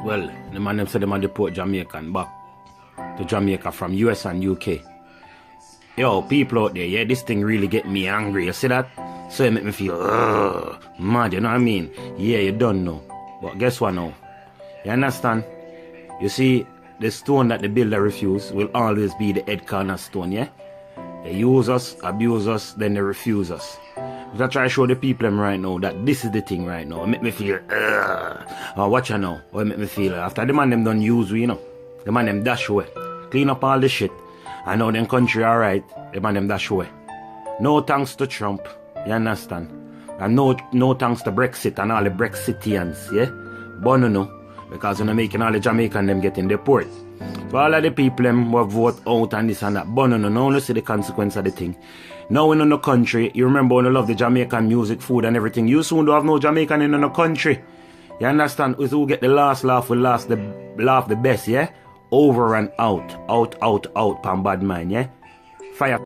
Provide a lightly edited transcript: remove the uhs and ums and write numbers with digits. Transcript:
Well, the man them said them a deport Jamaican back to Jamaica from US and UK. Yo, people out there, yeah, this thing really get me angry. You see that? So it make me feel, mad, you know what I mean? Yeah, you don't know. But guess what now? You understand? You see, the stone that the builder refuse will always be the head cornerstone, yeah? They use us, abuse us, then they refuse us. But I try to show the people them right now that this is the thing right now. It make me feel, watch you now. Or it make me feel, after the man them done use we, you know. The man them dash away. Clean up all the shit. I know them country alright. The man them dash away. No thanks to Trump. You understand? And no thanks to Brexit and all the Brexitians, yeah? But no. Because you're making all the Jamaican them getting deport. So all of the people them will vote out and this and that. But no one see the consequence of the thing. Now in the country, you remember when you love the Jamaican music, food and everything. You soon don't have no Jamaican in the country. You understand? Who get the last laugh will laugh the best, yeah? Over and out, pan bad mind, yeah? Fire.